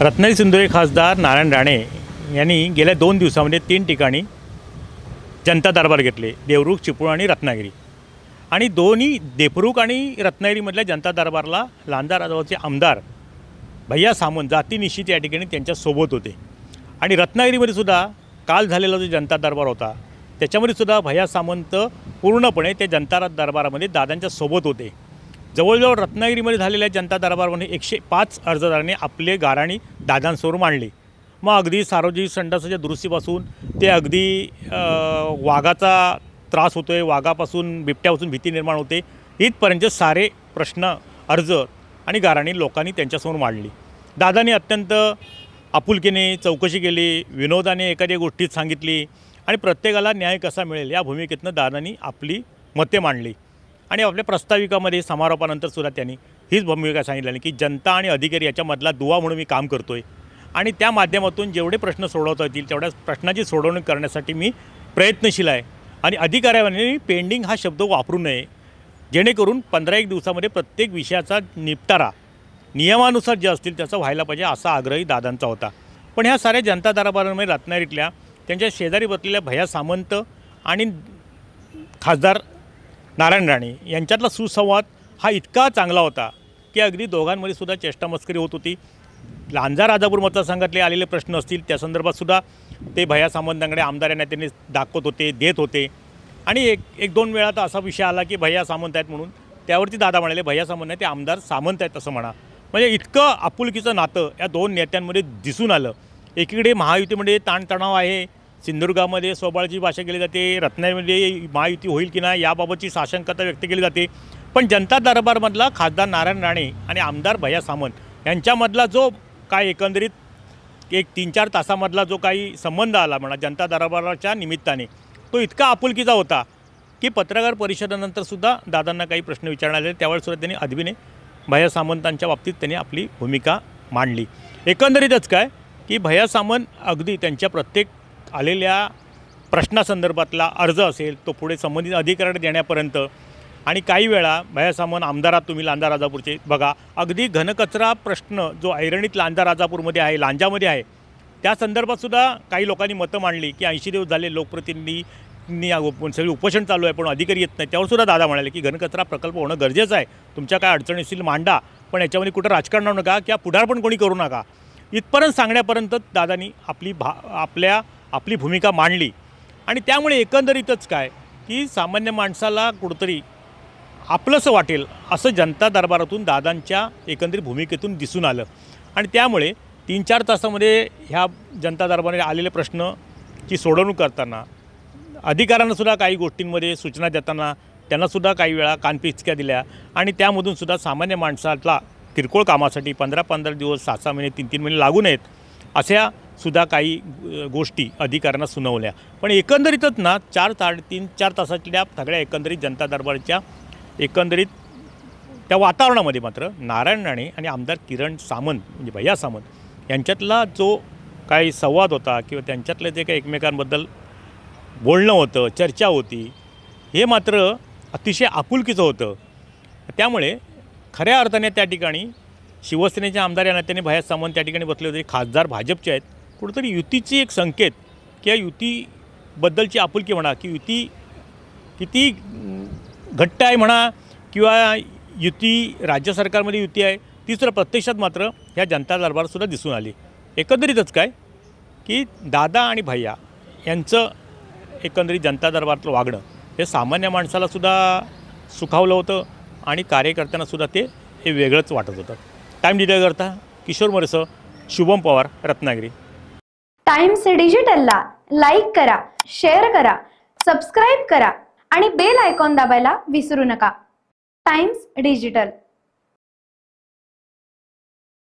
रत्नागिरी सिंधुदुर्ग खासदार नारायण राणे यांनी गेल्या 2 दिवसांमध्ये 3 ठिकाणी जनता दरबार घेतले, देवरुख, चिपळूण आणि रत्नागिरी। आणि दोन्ही देवरुख आणि रत्नागिरीमधल्या जनता दरबारला लांजा राजापूरचे आमदार भैया सामंत जातीनिश्चित या ठिकाणी त्यांच्या सोबत होते। आणि रत्नागिरीमध्ये सुद्धा काल झालेला जो जनता दरबार होता त्याच्यामध्ये सुद्धा भैया सामंत पूर्णपणे त्या जनता दरबारामध्ये दादांच्या सोबत होते। जवळजवळ रत्नागिरीमध्ये झालेल्या जनता दरबारमध्ये 105 अर्जदारांनी आपले गाऱ्हाणी दादांसमोर मांडली। मग अगदी सार्वजनिक संडासाच्या दुरुस्तीपासून ते अगदी वाघाचा त्रास होतो आहे, वाघापासून बिबट्यापासून भीती निर्माण होते, इथपर्यंत सारे प्रश्न अर्ज आणि गाऱ्हाणी लोकांनी त्यांच्यासमोर मांडली। दादांनी अत्यंत आपुलकीने चौकशी केली, विनोदाने एखाद्या गोष्टीत सांगितली आणि प्रत्येकाला न्याय कसा मिळेल या भूमिकेतनं दादांनी आपली मते मांडली। आणि आपल्या प्रस्ताविकामध्ये समारोपानंतर सुद्धा त्यांनी हीच भूमिका सांगितली की जनता आणि अधिकारी याच्यामधला दुवा म्हणून मी काम करतो आहे आणि त्या माध्यमातून जेवढे प्रश्न सोडवता येतील तेवढ्या प्रश्नाची सोडवणूक करण्यासाठी मी प्रयत्नशील आहे। आणि अधिकाऱ्यांनी पेंडिंग हा शब्द वापरू नये, जेणेकरून 15-1 दिवसामध्ये प्रत्येक विषयाचा निपटारा नियमानुसार जे असतील त्याचा व्हायला पाहिजे असा आग्रही दादांचा होता। पण ह्या साऱ्या जनता दरबारामध्ये रत्नागिरीतल्या त्यांच्या शेजारी बसलेल्या भैया सामंत आणि खासदार नारायण राणे यांच्यातला सुसंवाद हा इतका चांगला होता की अगदी दोघांमध्ये सुद्धा चेष्टामस्करी होत होती। लांजा राजापूर मतदारसंघातले आलेले प्रश्न असतील त्या संदर्भात सुद्धा ते भैया सामंतांकडे आमदारांना त्यांनी दाखवत होते, देत होते। आणि एक दोन वेळा तर असा विषय आला की भैया सामंत आहेत म्हणून, त्यावरती दादा म्हणाले भैया सामंत नाही ते आमदार सामंत आहेत असं म्हणा। म्हणजे इतकं आपुलकीचं नातं या दोन नेत्यांमध्ये दिसून आलं। एकीकडे महायुतीमध्ये ताणतणाव आहे, सिंधुदुर्गामध्ये स्वबळाची भाषा केली जाते, रत्नागिरीमध्ये महायुती होईल की नाही याबाबतची साशंकता व्यक्त केली जाते। पण जनता दरबारमधला खासदार नारायण राणे आणि आमदार भैया सामंत यांच्यामधला जो काय एकंदरीत 3-4 तासामधला जो काही संबंध आला म्हणा जनता दरबाराच्या निमित्ताने, तो इतका आपुलकीचा होता की पत्रकार परिषदेनंतरसुद्धा दादांना काही प्रश्न विचारण्यात आले त्यावेळेसुद्धा त्यांनी अदबीने भैया सामंतांच्या बाबतीत त्यांनी आपली भूमिका मांडली। एकंदरीतच काय की भैया सामंत अगदी त्यांच्या प्रत्येक आलेल्या प्रश्नासंदर्भातला अर्ज असेल तो पुढे संबंधित अधिकाऱ्यांना देण्यापर्यंत, आणि काही वेळा भैया सामंत आमदारात तुम्ही लांजा राजापूरचे बघा, अगदी घनकचरा प्रश्न जो ऐरणीत लांजा राजापूरमध्ये आहे, लांजामध्ये आहे, त्या संदर्भातसुद्धा काही लोकांनी मतं मांडली की 80 दिवस झाले लोकप्रतिनिधींनी सगळी उपोषण चालू आहे पण अधिकारी येत नाही। त्यावरसुद्धा दादा म्हणाले की घनकचरा प्रकल्प होणं गरजेचं आहे, तुमच्या काय अडचणी असतील मांडा, पण याच्यामध्ये कुठं राजकारण आणू नका किंवा पुढारपण कोणी करू नका, इथपर्यंत सांगण्यापर्यंत दादांनी आपली भूमिका मांडली। आणि त्यामुळे एकंदरीतच काय की सामान्य माणसाला कुठंतरी आपलंसं वाटेल असं जनता दरबारातून दादांच्या एकंदरीत भूमिकेतून दिसून आलं। आणि त्यामुळे 3-4 तासामध्ये ह्या जनता दरबारामध्ये आलेले प्रश्नची सोडवणूक करताना अधिकाऱ्यांनासुद्धा काही गोष्टींमध्ये सूचना देताना त्यांनासुद्धा काही वेळा कानपिचक्या दिल्या आणि त्यामधूनसुद्धा सामान्य माणसाला किरकोळ कामासाठी 15-15 दिवस 6-6 महिने 3-3 महिने लागू नयेत अशा सुद्धा काही गोष्टी अधिकाऱ्यांना सुनावल्या। पण एकंदरीतच ना 4-4 तासातल्या सगळ्या एकंदरीत जनता दरबारच्या एकंदरीत त्या वातावरणामध्ये मात्र नारायण राणे आणि आमदार किरण सामंत म्हणजे भैया सामंत यांच्यातला जो काही संवाद होता किंवा त्यांच्यातलं जे काही एकमेकांबद्दल बोलणं होतं, चर्चा होती, हे मात्र अतिशय आपुलकीचं होतं। त्यामुळे खऱ्या अर्थाने त्या ठिकाणी शिवसेनेचे आमदार या नात्याने भैया सामंत त्या ठिकाणी बसले होते, खासदार भाजपचे आहेत, कुठंतरी युतीची एक संकेत किंवा युतीबद्दलची आपुलकी म्हणा की युती किती घट्ट आहे म्हणा किंवा युती राज्य सरकारमध्ये युती आहे ती सुद्धा प्रत्यक्षात मात्र ह्या जनता दरबारसुद्धा दिसून आली। एकंदरीतच काय की दादा आणि भैया यांचं एकंदरीत जनता दरबारातलं वागणं हे सामान्य माणसालासुद्धा सुखावलं होतं आणि कार्यकर्त्यांनासुद्धा ते वेगळंच वाटत होतं। टाइम डिटेल करता किशोर मोरेसह शुभम पवार, रत्नागिरी। टाइम्स डिजिटलला लाईक करा, शेअर करा, सबस्क्राईब करा आणि बेल आयकॉन दाबायला विसरू नका। Times digital.